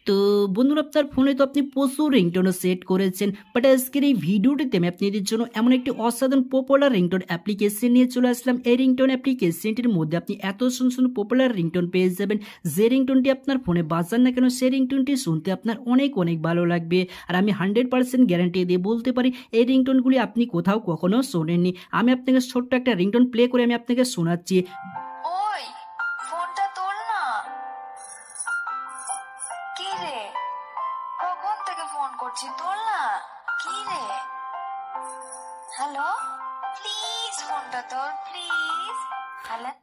তো বন্ধুরা আপনার ফোনে তো আপনি প্রচুর রিংটোনও সেট করেছেন, বাট আজকের এই ভিডিওটিতে আমি আপনাদের জন্য এমন একটি অসাধারণ পপুলার রিংটোন অ্যাপ্লিকেশন নিয়ে চলে আসলাম। এই রিংটোন অ্যাপ্লিকেশনটির মধ্যে আপনি এত সুন্দর পপুলার রিংটোন পেয়ে যাবেন, যে রিংটোনটি আপনার ফোনে বাজান না কেন সেই রিংটোনটি শুনতে আপনার অনেক অনেক ভালো লাগবে। আর আমি 100% গ্যারান্টি দিয়ে বলতে পারি এই রিংটোনগুলি আপনি কোথাও কখনো শোনেননি। আমি আপনাকে ছোট্ট একটা রিংটোন প্লে করে আমি আপনাকে শোনাচ্ছি। ওই ফোনটা তোল না। কি রে, কখন থেকে ফোন করছি, তোল না। কি রে, হ্যালো, প্লিজ ফোনটা তোল প্লিজ।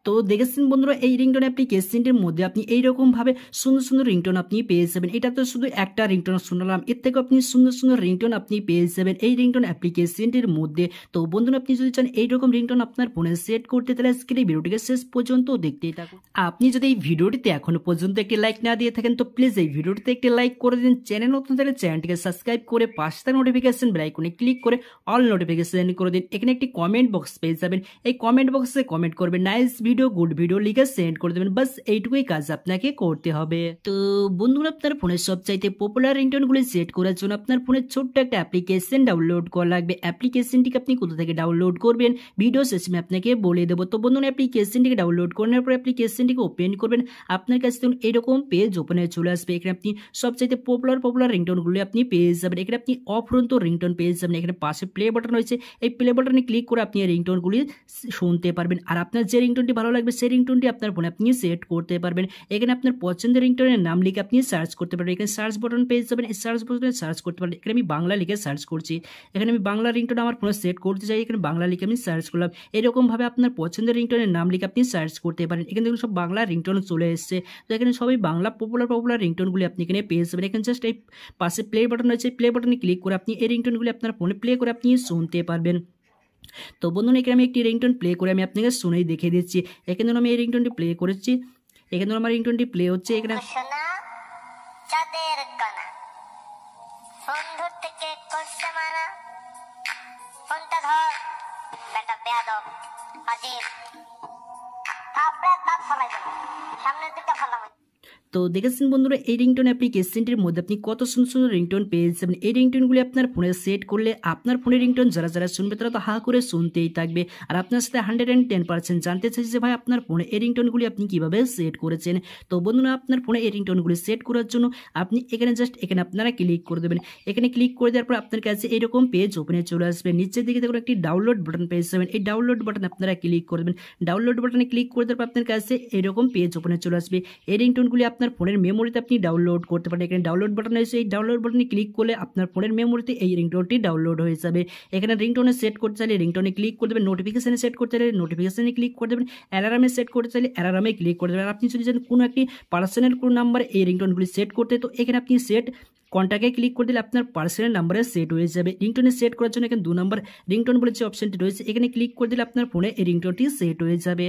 তো দেখেছেন বন্ধুরা, এই রিংটোন অ্যাপ্লিকেশনটির মধ্যে আপনি এইরকম ভাবে সুন্দর সুন্দর রিংটোন আপনি পেয়ে যাবেন। এটা তো শুধু একটা রিংটোন শুনলাম, এর থেকে আপনি সুন্দর সুন্দর রিংটোন আপনি পেয়ে যাবেন এই রিংটোন অ্যাপ্লিকেশনটির মধ্যে। তো বন্ধুরা, আপনি যদি চান এইরকম রিংটোন আপনার ফোনে সেট করতে, তাহলে আজকের এই ভিডিওটিকে শেষ পর্যন্ত দেখতেই থাকুন। আপনি যদি এই ভিডিওটিতে এখনো পর্যন্ত একটি লাইক না দিয়ে থাকেন তো প্লিজ এই ভিডিওটিতে একটি লাইক করে দিন। চ্যানেল নতুন থাকলে চ্যানেলটিকে সাবস্ক্রাইব করে পাশে থাকা নোটিফিকেশন বেল আইকনে ক্লিক করে অল নোটিফিকেশন করে দিন। এখানে একটি কমেন্ট বক্স পেয়ে যাবেন, এই কমেন্ট বক্সে কমেন্ট করবেন নাইস ভিডিও, গুড ভিডিও লিখে সেন্ড করে দেবেন। বাস এইটুকুই কাজ আপনাকে করতে হবে। তো বন্ধুরা, আপনার ফোনের সবচাইতে পপুলার রিংটোনগুলি সেট করার জন্য আপনার ফোনের ছোট্ট একটা অ্যাপ্লিকেশন ডাউনলোড করা লাগবে। অ্যাপ্লিকেশনটিকে আপনি কোথা থেকে ডাউনলোড করবেন ভিডিও শেষে আমি আপনাকে বলে দেবো। তো বন্ধুরা, অ্যাপ্লিকেশনটিকে ডাউনলোড করার পর অ্যাপ্লিকেশনটিকে ওপেন করবেন। আপনার কাছে দেখুন এরকম পেজ ওপেন হয়ে চলে আসবে। এখানে আপনি সবচাইতে পপুলার রিংটোনগুলি আপনি পেয়ে যাবেন। এখানে আপনি অফুরন্ত রিংটোন পেয়ে যাবেন। এখানে পাশে প্লে বাটন রয়েছে, এই প্লে বাটনে ক্লিক করে আপনি এই রিংটোনগুলি শুনতে পারবেন। আর আপনার যে রিংটোনটি ভালো লাগবে সেই রিংটোনটি আপনার ফোনে আপনি সেট করতে পারবেন। এখানে আপনার পছন্দের রিংটোনের নাম লিখে আপনি সার্চ করতে পারবেন। এখানে সার্চ বাটন পেয়ে যাবেন, এই সার্চ বাটনে সার্চ করতে পারবেন। এখানে আমি বাংলা লিখে সার্চ করছি। এখানে আমি বাংলা রিংটোন আমার ফোনে সেট করতে চাই, এখানে বাংলা লিখে আমি সার্চ করলাম। এরকমভাবে আপনার পছন্দের রিংটোনের নাম লিখে আপনি সার্চ করতে পারেন। এখানে দেখুন সব বাংলা রিংটোন চলে এসেছে। তো এখানে সবাই বাংলা পপুলার রিংটোনগুলি আপনি এখানে পেয়ে যাবেন। এখানে জাস্ট এই পাশে প্লে বাটন রয়েছে, প্লে বাটনে ক্লিক করে আপনি এই রিংটোনগুলি আপনার ফোনে প্লে করে আপনি শুনতে পারবেন। তো বন্ধুরা, এখানে আমি একটি রিংটোন প্লে করে আমি আপনাকে শুনেই দেখিয়ে দিচ্ছি। এখানে আমি এই রিংটোনটি প্লে করেছি, এখানে আমার রিংটোনটি প্লে হচ্ছে। এখানে চাঁদের কণা ফোন ধরতে কে করছে মানা, ফোনটা ধর বেটা বেয়াদব আজিব থাপড়ে দাঁত ফলাই দেব, সামনের দিকটা ফলাম। তো দেখেছেন বন্ধুরা, এই রিংটোন অ্যাপ্লিকেশনটির মধ্যে আপনি কত সুন্দর সুন্দর রিংটোন পেয়ে যাবেন। এই রিংটোনগুলি আপনার ফোনে সেট করলে আপনার ফোনের রিংটোন যারা যারা শুনবে তারা তো হা করে শুনতেই থাকবে। আর আপনার সাথে 110% জানতে চাইছি যে ভাই আপনার ফোনে এই রিংটোনগুলি আপনি কীভাবে সেট করেছেন। তো বন্ধুরা, আপনার ফোনে এই রিংটোনগুলি সেট করার জন্য আপনি এখানে জাস্ট এখানে আপনারা ক্লিক করে দেবেন। এখানে ক্লিক করে দেওয়ার পর আপনার কাছে এরকম পেজ ওপেনে চলে আসবে। নিচের দিকে দেখুন একটি ডাউনলোড বাটন পেয়ে যাবেন, এই ডাউনলোড বাটন আপনারা ক্লিক করে দেবেন। ডাউনলোড বাটনে ক্লিক করে দেওয়ার পর আপনার কাছে এরকম পেজ ওপেনে চলে আসবে। এই রিংটোনগুলি আপনার ফোনের মেমোরিতে আপনি ডাউনলোড করতে পারেন। এখানে ডাউনলোড বাটন আছে, এই ডাউনলোড বাটনে ক্লিক করলে আপনার ফোনের মেমোরিতে এই রিংটোনটি ডাউনলোড হয়ে যাবে। এখানে রিংটোনে সেট করতে চাইলে রিংটোনে ক্লিক করে দেবেন, নোটিফিকেশনে সেট করতে চাইলে নোটিফিকেশনে ক্লিক করে দেবেন, অ্যালার্মে সেট করতে চাইলে অ্যালার্মে ক্লিক করে দেবেন। আপনি যদি চান কোনো একটি পার্সোনাল কোনো নাম্বার এই রিংটোনগুলি সেট করতে, তো এখানে আপনি সেট কন্ট্যাক্টে ক্লিক করে দিলে আপনার পার্সোনাল নাম্বারে সেট হয়ে যাবে। রিংটোনে সেট করার জন্য এখানে 2 নম্বর রিংটোন বলে যে অপশনটি রয়েছে এখানে ক্লিক করে দিলে আপনার ফোনে এই রিংটোনটি সেট হয়ে যাবে।